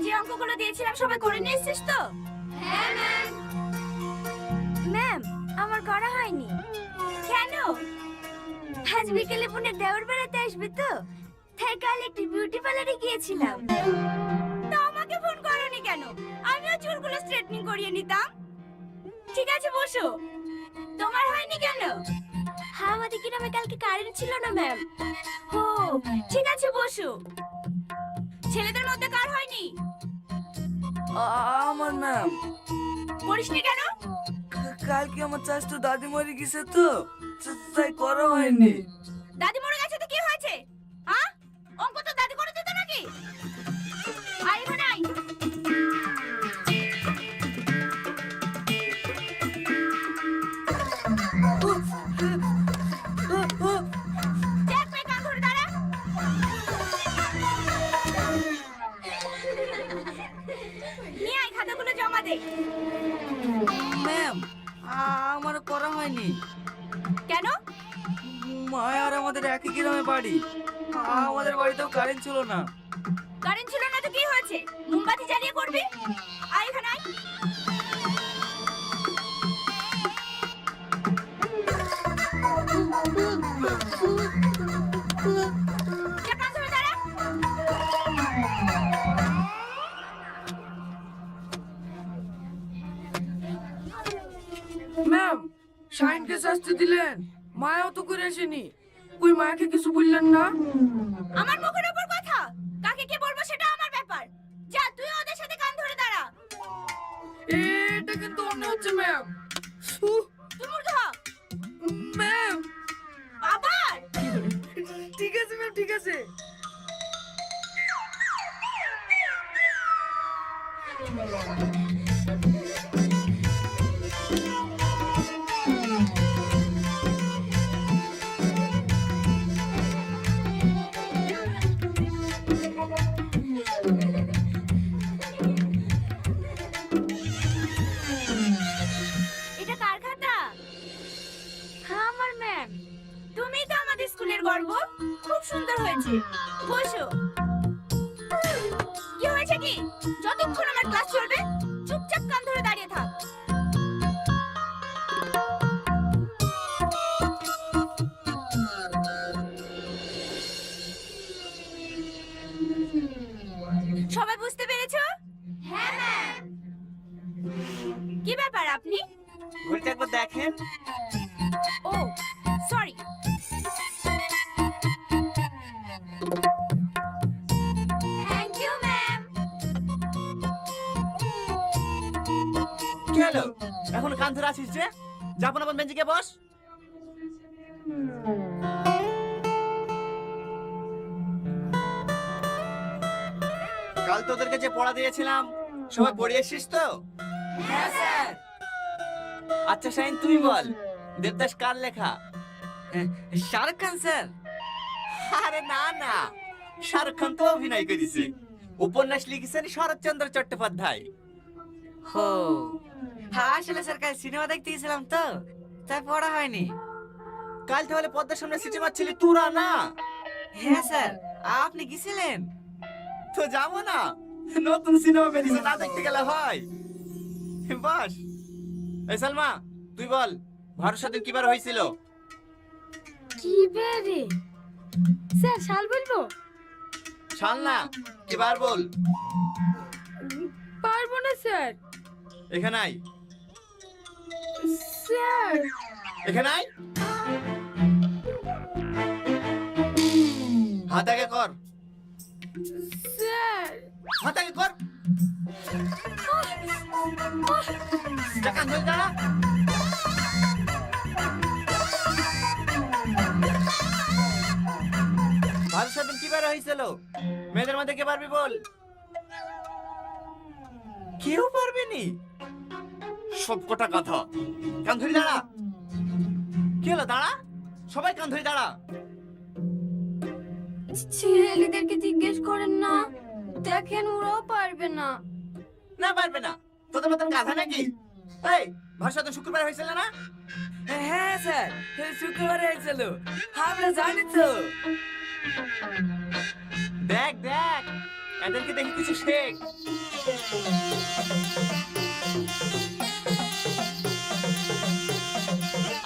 যে অঙ্কগুলো দিয়েছিলাম সবাই করে নিয়েছিস তো? হ্যাঁ ম্যাম। ম্যাম, আমার করা হয়নি। কেন? আজ বিকেলে বোনের দেওর বেড়াতে আসবে তো, তাই কাল একটি বিউটি পার্লারে গিয়েছিলাম। তা আমাকে ফোন করোনি কেন? আমিও চুলগুলো স্ট্রেটনিং করিয়ে নিতাম। ঠিক আছে বসো। তোমার হয়নি কেন? হ্যাঁ, আমাদের গ্রামে কালকে কারেন্ট ছিল না ম্যাম। ও, ঠিক আছে বসো। ছেলেদের মধ্যে কার হয়নি? আমার ম্যাম, করিসনি কেন? কালকে আমার চাচতো দাদি মরে গেছে তো, তাই করা হয়নি। দাদি মরে গেছে তো কি হয়েছে? হ্যাঁ, অঙ্ক তো দাদি করে দিত নাকি? আই এখানে আই। দেখ মেয়ে, কান ধরে দাঁড়া। নিয়ে আয়, খাতাগুলো জমা দে। ম্যাম, আমার করা হয়নি। কেন? মায়া আর আমাদের একই গ্রামে বাড়ি, আমাদের বাড়িতেও কারেন্ট ছিল না। কারেন্ট ছিল না তো কি হয়েছে? মোমবাতি জ্বালিয়ে করবি। আয় এখানে আয়। যা, কান ধরে দাঁড়া। ম্যাম, শাইনকে শাস্তি দিলেন, মায়াও তো করে আসেনি। ওই মায়াকে কিছু বললেন না? আমার মুখের উপর কথা, কাকে কি বলবো সেটা আমার ব্যাপার। যা, তুই ওদের সাথে কান ধরে দাঁড়া। এটা কিন্তু অন্য হচ্ছে ম্যাম। তুই মূর্খ হ। ম্যাম, আবার ঠিক আছে ম্যাম, ঠিক আছে। এটা কার খাতা? আমার ম্যাম। তুমি তো আমাদের স্কুলের গর্ব। খুব সুন্দর হয়েছে। বসো। কি হয়েছে কি? যতক্ষণ আমার ক্লাস চলবে চুপচাপ কান ধরে দাঁড়িয়ে থাক। সবাই বুঝতে পেরেছো? হ্যাঁ ম্যাম। কি ব্যাপার আপনি? ঘড়িটা একবার দেখেন। ও, সরি। Thank you ma'am. কি হলো? এখন কান ধরে আছিস যে? যাবো না, বেঞ্চে গিয়ে বস। কাল তোদেরকে যে পড়া দিয়েছিলাম সবাই পড়ে এসেছিস তো? হ্যাঁ স্যার। আচ্ছা শাহিন, তুই বল, দেবদাস কার লেখা? শাহরুখ খান স্যার। আরে না না, শাহরুখ খান তো অভিনয় করেছে। উপন্যাস লিখেছেন শরৎচন্দ্র চট্টোপাধ্যায়। হো, হ্যাঁ আসলে স্যার কাল সিনেমা দেখতে গেছিলাম তো, তাই পড়া হয়নি। কাল তাহলে পদ্মার সামনে সিটি মারছিলি তোরা না? হ্যাঁ স্যার, আপনি গেছিলেন? তো যাবো না, নতুন সিনেমা বেরিয়েছে, না দেখতে গেলে হয়? বাস। এই সালমা, তুই বল, ভারত স্বাধীন কিবার হয়েছিল? কি বেরে? স্যার শাল বলবো? সাল না, কিবার বল। পারবো না স্যার। এখানে আয়, স্যার। এখানে আয়। হাত আগে কর, স্যার। হাত আগে কর। টাকা ধরে দাঁড়া। ভারত স্বাধীন কিবার হয়েছিল? মেয়েদের মধ্যে কে পারবি বল? কেউ পারবে নি? সব কটা কথা। কান ধরে দাঁড়া। কি হলো, দাঁড়া। সবাই কান ধরে দাঁড়া। ছেলেদেরকে জিজ্ঞেস করেন না, দেখেন ওরাও পারবে না। না পারবে না? তোদের মতন গাধা নাকি? এই, ভারত স্বাধীন শুক্রবার হয়েছিল না? হ্যাঁ স্যার, শুক্রবার হয়েছিল, আমরা জানি তো। দেখ দেখ, এদেরকে দেখে কিছু শেখ।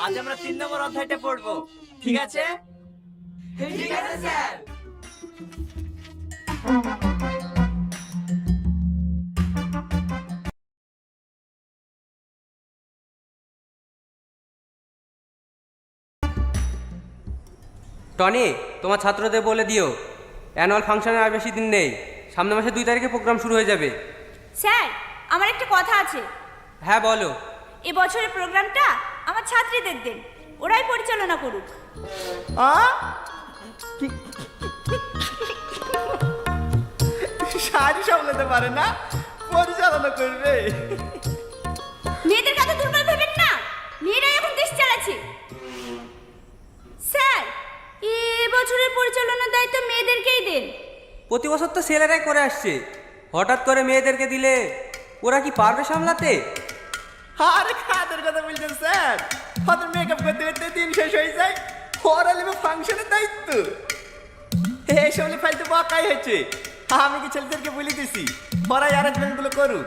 আজ আমরা 3 নম্বর অধ্যায়টা পড়বো, ঠিক আছে? ঠিক আছে স্যার। টনি, তোমার ছাত্রদের বলে দিও অ্যানুয়াল ফাংশনের আর বেশি দিন নেই, সামনের মাসে 2 তারিখে প্রোগ্রাম শুরু হয়ে যাবে। স্যার, আমার একটা কথা আছে। হ্যাঁ বলো। এবছরের প্রোগ্রামটা আমার ছাত্রীদের দেন, ওরাই পরিচালনা করুক। শাড়ি সামলাতে পারে না, পরিচালনা করবে? মেয়েদের কথা দুর্বল ভেবেন না, মেয়েরাই এখন দেশ চালাচ্ছে। স্যার, এবছরের পরিচালনার দায়িত্ব মেয়েদেরকেই দেন। প্রতি বছর তো ছেলেরাই করে আসছে, হঠাৎ করে মেয়েদেরকে দিলে ওরা কি পারবে সামলাতে? আরে কাদের কথা বলছেন স্যার? ওদের মেকআপ করতে করতে দিন শেষ হয়ে যায়, ওরা নেবে ফাংশনের দায়িত্ব। এইসব ফাইলতে বাকাই হয়েছে। আমি কি ছেলেদেরকে বলে দিছি ওরাই অ্যারেঞ্জমেন্ট গুলো করুক?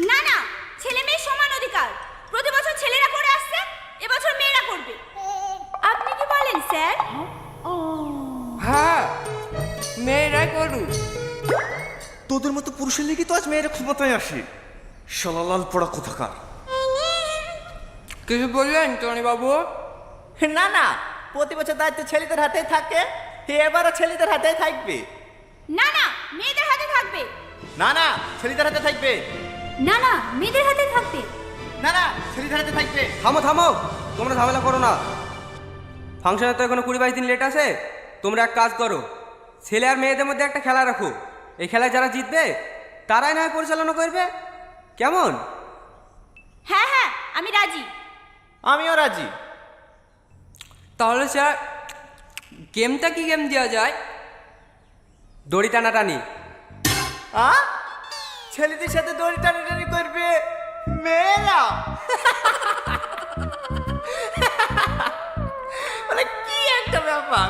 না না, ছেলে মেয়ে সমান অধিকার। প্রতি বছর ছেলেরা করে আসছে, এবছর মেয়েরা করবে। আপনি কি বলেন স্যার? হ্যাঁ, মেয়েরাই করুক। তোদের মতো পুরুষের লেগে তো আজ মেয়েরা ক্ষমতায় আসে। শালালাল পড়া কোথাকার। কিছু বললেন টনি বাবু? না না, প্রতি বছর দায়িত্ব ছেলেদের হাতেই থাকে, এবারও ছেলেদের হাতেই থাকবে। না না, মেয়েদের হাতে থাকবে। না না, ছেলেদের হাতে থাকবে। না না, মেয়েদের হাতে থাকবে। না না, ছেলেদের হাতে থাকবে। থামো থামো, তোমরা ঝামেলা করো না। ফাংশনে তো এখনো 20-22 দিন লেট আছে। তোমরা এক কাজ করো, ছেলে আর মেয়েদের মধ্যে একটা খেলা রাখো। এই খেলায় যারা জিতবে তারাই না হয় পরিচালনা করবে, কেমন? হ্যাঁ হ্যাঁ, আমি রাজি। আমিও রাজি। তাহলে স্যার, গেমটা কি গেম দেওয়া যায়? দড়ি টানাটানি। ছেলেদের সাথে দড়ি টানাটানি করবে মেয়েরা? মানে কি একটা ব্যাপার!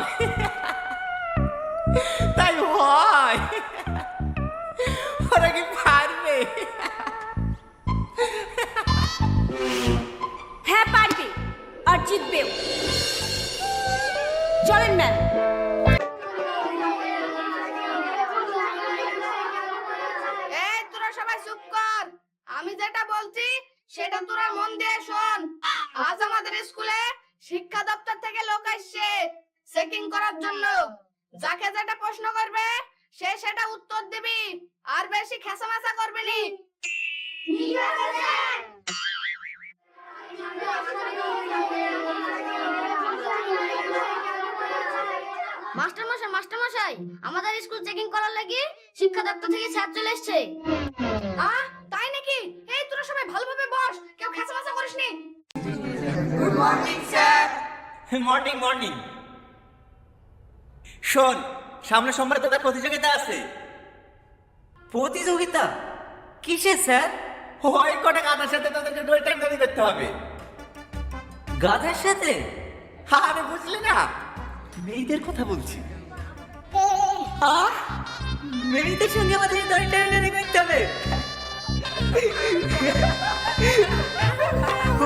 তাই হয়? ওরা কি পারবে? হ্যাঁ পারবে, আর জিতবেও। চলেন ম্যাম। এই তোরা সবাই চুপ কর, আমি যেটা বলছি সেটা তোরা মন দিয়ে শোন। আজ আমাদের স্কুলে শিক্ষা দপ্তর থেকে লোক আসছে চেকিং করার জন্য। যাকে যেটা প্রশ্ন করবে সে সেটা উত্তর দিবি, আর বেশি খেসামাসা করবি নি। ঠিক আছে? মাস্টারমশাই, আমাদের স্কুল চেকিং করার লাগি শিক্ষা দপ্তর থেকে স্যার চলে এসেছে। তাই নাকি? এই তোরা সবাই ভালোভাবে বস, কেউ খেসামাসা করিস নি। Good morning sir. Morning morning. শোন, সামনে সোমবার তোদের প্রতিযোগিতা আছে। প্রতিযোগিতা কিসের স্যার? ওই কটা গাধার সাথে তোদেরকে দড়ি টানাটানি করতে হবে। গাধার সাথে? আরে বুঝলি না, মেয়েদের কথা বলছি। মেয়েদের সঙ্গে আমাদের দড়ি টানাটানি করতে হবে?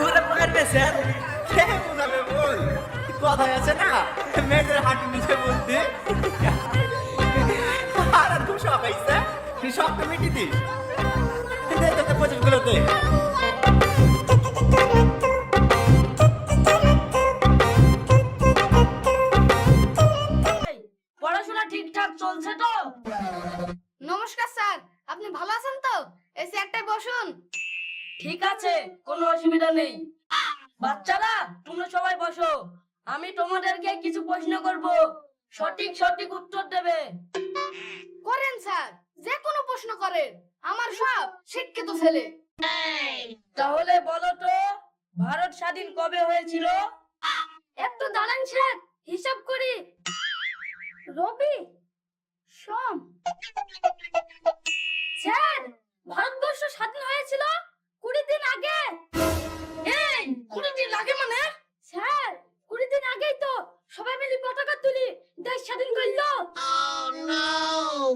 ওরা পারবে স্যার? কে বোঝাবে বল? কথায় আছে না, মেয়েদের হাঁটু নিচে বলতে। আর খুব শখ হয়েছে, শখ তো মিটি দিস। তোকে প্রজেক্টগুলোতে পড়াশোনা ঠিকঠাক চলছে তো? নমস্কার স্যার, আপনি ভালো আছেন তো? এই চেয়ারটায় বসুন। ঠিক আছে, কোনো অসুবিধা নেই। বাচ্চারা তোমরা সবাই বসো, আমি তোমাদেরকে কিছু প্রশ্ন করব, সঠিক সঠিক উত্তর দেবে। করেন স্যার, যে কোনো প্রশ্ন করেন, আমার সব শিক্ষিত ছেলে। তাহলে বলো তো, ভারত স্বাধীন কবে হয়েছিল? একটু দাঁড়ান স্যার, হিসাব করি। রবি, সোম। স্যার, ভারতবর্ষ স্বাধীন হয়েছিল 20 দিন আগে। এই 20 দিন আগে মানে? স্যার, 20 দিন আগেই তো সবাই মিলে পতাকা তুলি দেশ স্বাধীন করলো।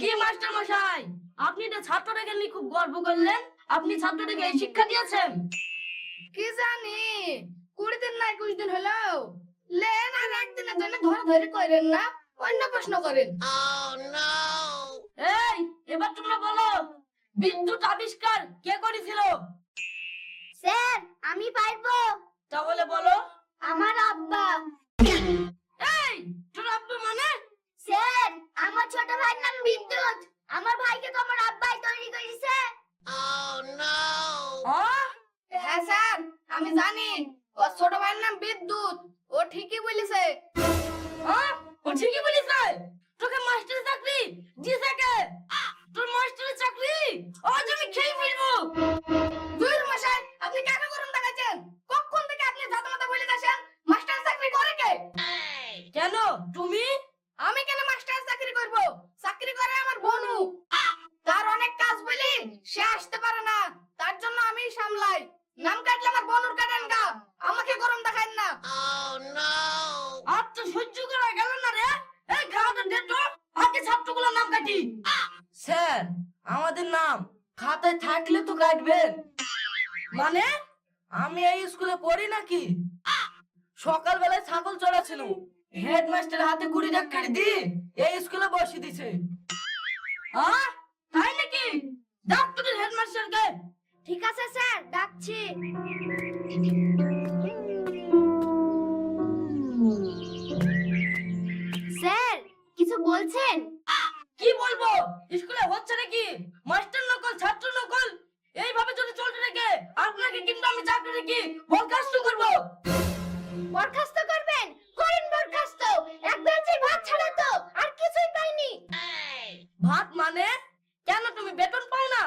কি মাস্টার মশাই, আপনি এটা ছাত্রটাকে নিয়ে খুব গর্ব করলেন। আপনি ছাত্রটাকে এই শিক্ষা দিয়েছেন? কি জানি, 20 দিন না 21 দিন হলো। লেন আর একদিনের জন্য ধরাধরি করেন না, অন্য প্রশ্ন করেন। এই, এবার তোমরা বলো, বিদ্যুৎ আবিষ্কার কে করেছিল? স্যার আমি পারবো। তাহলে বলো। আমার আব্বা। এই, তোর আব্বা মানে? স্যার আমার ছোট ভাইয়ের নাম বিদ্যুৎ। আমার ভাইকে তো আমার আব্বাই তৈরি করেছে। হ্যাঁ স্যার, আমি জানি ওর ছোট ভাইয়ের নাম বিদ্যুৎ। ও ঠিকই বলেছে। ও ঠিকই বলেছে। তোকে মাস্টারের চাকরি দিয়েছে কে? তোর মাস্টারের চাকরি আজ আমি খেয়ে ফেলবো। দুইর মশাই, আপনি কাকে গরম দেখাচ্ছেন? কখন থেকে আপনি জাতামাতা বলে যাচ্ছেন মাস্টারের চাকরি করে কে? কেন তুমি? আমি কেন মাস্টারের চাকরি করব? চাকরি করে আমার বনু। তার অনেক কাজ বলি সে আসতে পারে না, তার জন্য আমি সামলাই। নাম কাটলে আমার বনুর কাটেন গা, আমাকে গরম দেখায় না। আর তো সহ্য করা গেল না রে। এই গাওটা দে তো, আগে ছাত্রগুলোর নাম কাটি। স্যার আমাদের নাম খাতায় থাকলে তো কাটবেন। মানে আমি এই স্কুলে পড়ি নাকি? সকালবেলায় ছাগল চড়াছিল, হেডমাস্টার হাতে 20 টাকা কেটে দি এই স্কুলে বসিয়ে দিছে। তাই নাকি? ডাক তোদের হেডমাস্টারকে। ঠিক আছে স্যার, ডাকছি। স্যার কিছু বলছেন? কি বলবো? স্কুলে হচ্ছে নাকি মাস্টার নকল ছাত্র নকল? এইভাবে যদি চলতে থাকে আপনাকে কিন্তু আমি চাকরি রেখে বরখাস্ত করব। বরখাস্ত করবেন? করেন বরখাস্ত। এক বেঞ্চের ভাত ছাড়া তো আর কিছুই পাইনি। ভাত মানে? কেন তুমি বেতন পাও না?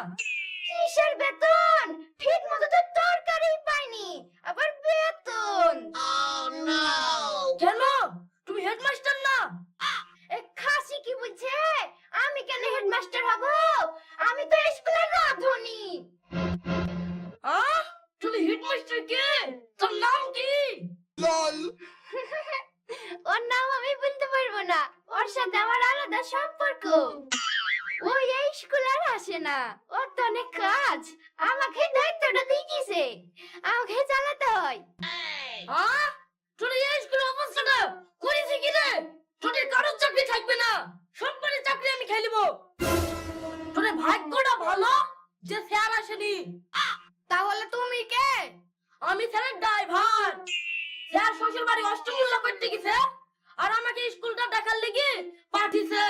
কিসের বেতন? ঠিক মতো তো তরকারি পাইনি, আবার বেতন। কেন তুমি হেডমাস্টার না? এ খাসি কি বলছে? আমি কেন হেডমাস্টার হব? আমি তো স্কুলের রাঁধুনি। তুমি হেডমাস্টার কে? তোর নাম কি? ওর নাম আমি বলতে পারবো না, ওর সাথে আমার আলাদা সম্পর্ক। ও এই স্কুলে আর আসে না, ওর তো অনেক কাজ। আমাকে দায়িত্বটা দিয়ে গেছে, আমাকে চালাতে হয়। তোর এই স্কুলের অবস্থাটা করেছি কি রে? তোদের কারোর চাকরি থাকবে না, সববারে চাকরি আমি খেয়ে নেবো। তোর ভাগ্যটা ভালো যে স্যার আসেনি। তাহলে তুমি কে? আমি স্যারের ড্রাইভার। স্যার শ্বশুর বাড়ি অষ্টমূল্য করতে গেছে আর আমাকে স্কুলটা দেখার লেগে পাঠিয়েছে।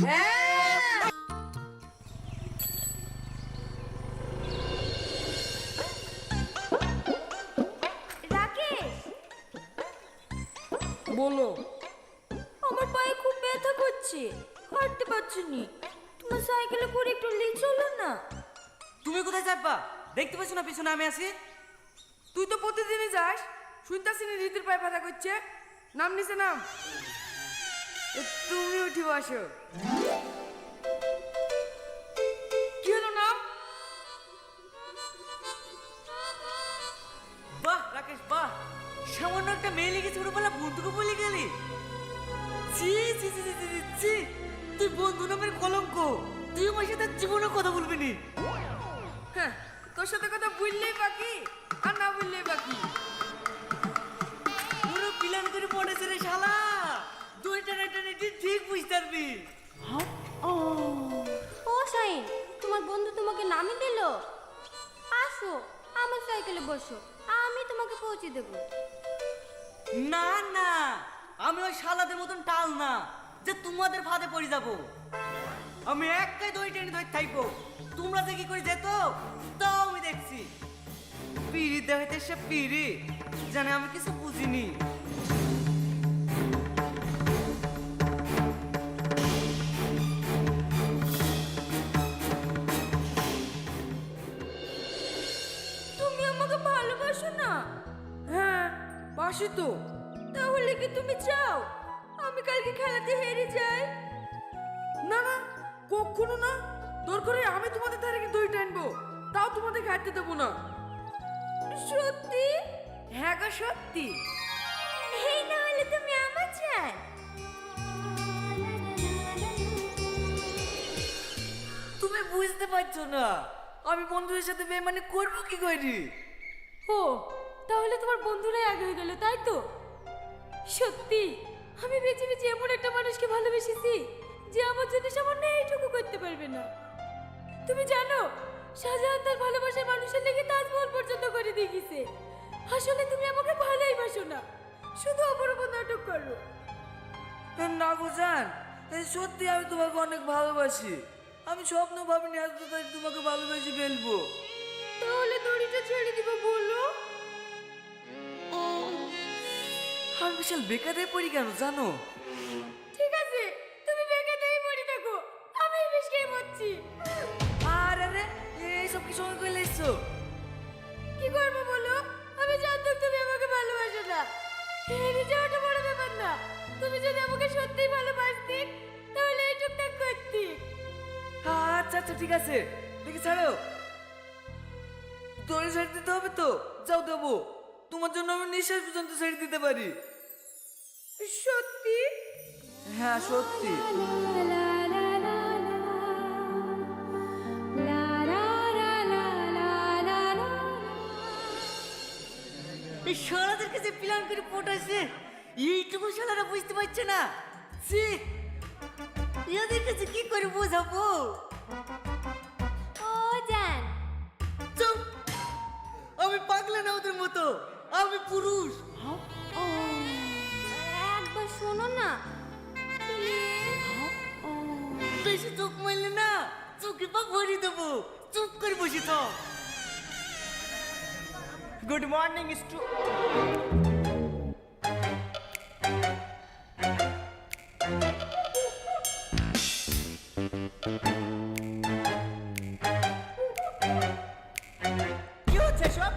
হ্যাঁ, রাকেশ বলো। আমার পায়ে খুব ব্যথা করছে, হাঁটতে পারছি না। তোমার সাইকেলে করে একটু নিয়ে চলো না। তুমি কোথায় যাবা? দেখতে পাচ্ছ না পিছনে আমি আছি? তুই তো প্রতিদিনই যাস, শুনতাছি না রীতির পায়ে ব্যথা করছে। নাম নিচে নাম। তুমি উঠি বসো। কি হলো নাম? বাহ রাকেশ বাহ, সামান্য একটা মেয়ে লেগে ছোটবেলা বন্ধুকে বলে গেলি। ছি ছি ছি ছি, ছি, ছি, ছি। তুই বন্ধু নামের কলঙ্ক। তুই আমার সাথে জীবনে কথা বলবি নি। হ্যাঁ, তোর সাথে কথা বললেই বাকি আর না বললেই বাকি। পুরো প্ল্যান করে পড়েছে রে শালা। দুইটা টানে ঠিক বুঝতে পারবি। ও সাইন, তোমার বন্ধু তোমাকে নামিয়ে দিল। আসো আমার সাইকেলে বসো, আমি তোমাকে পৌঁছে দেবো। না না, আমি ওই শালাদের মতন টাল না যে তোমাদের ফাঁদে পড়ে যাব। আমি একটাই দই টেনে ধরে থাকবো। তোমরা যে কি করে যেত তাও আমি দেখছি। পিড়ি দেখাইতে সে পিড়ি জানে, আমি কিছু বুঝিনি। তুমি আমাকে ভালোবাসো না? হ্যাঁ, বাসি তো। তাহলে কি তুমি চাও আমি কালকে খেলাতে হেরে যাই? না না, কখনো না। দরকার হয় আমি তোমাদের ধারে গিয়ে দই টানবো, তাও তোমাদের খাইতে দেবো না। সত্যি? হ্যাঁ গো সত্যি। এই না হলে তুমি আমার চাই। বোঝাতে পারছো না আমি বন্ধুদের সাথে বেমানি করবো কি করি? ও তাহলে তোমার বন্ধুরাই আগে হয়ে গেল তাই তো? সত্যি আমি বেঁচে বেঁচে এমন একটা মানুষকে ভালোবেসেছি যে আমার জন্য সামান্য এইটুকু করতে পারবে না। তুমি জানো শাহজাহান তার ভালোবাসার মানুষের লেগে তাজমহল পর্যন্ত করে দিয়ে গেছে। আসলে তুমি আমাকে ভালোই বাসো না, শুধু আমার উপর নাটক করো। না গো জান, সত্যি আমি তোমাকে অনেক ভালোবাসি। আমি স্বপ্ন ভাবিনি আজ তো তাই তোমাকে ভালোবেসে ফেলবো। তাহলে দড়িটা ছেড়ে দিব বলো। আমি বিশাল বেকারে পড়ি কেন জানো? ঠিক আছে তুমি বেকাতেই পড়ে থাকো, আমি বেশ খেয়ে মরছি। আরে আরে এইসব কি সময় করে এসছো? কি করবো বলো? আমি জানতাম তুমি আমাকে ভালোবাসো না। হেরে যাওয়াটা বড় ব্যাপার না, তুমি যদি আমাকে সত্যিই ভালোবাসতে তাহলে এই টুকটাক করতে। আচ্ছা আচ্ছা ঠিক আছে, দেখি ছাড়ো। দড়ি ছেড়ে দিতে হবে তো? যাও দেবো, তোমার জন্য আমি নিঃশ্বাস পর্যন্ত ছেড়ে দিতে পারি। সত্যি? হ্যাঁ সত্যি। এই শালাদের কাছে প্ল্যান করে পটাইছে, এইটুকু শালারা বুঝতে পারছে না। ছি, এদের কাছে কি করে বোঝাবো? ও জান, চুপ! আমি পাগলা না ওদের মতো, আমি পুরুষ। একবার শোনো না। বেশি চোখ মারলে না চোখে পা ভরিয়ে দেবো। চুপ করে বসে থাক। গুড মর্নিং কি হচ্ছে সব?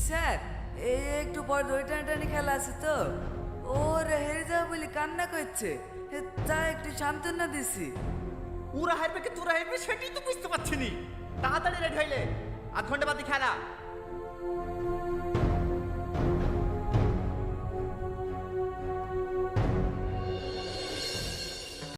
স্যার এই একটু পর দড়ি টানাটানি খেলা আছে তো, ওর হেরে যাবে বলে কান্না করছে, তাই একটু সান্ত্বনা দিছি। ওরা হারবে কি তোরা হারবে সেটাই তো বুঝতে পারছি নি। তাড়াতাড়ি রেডি হইলে, আধ ঘন্টা বাদে খেলা।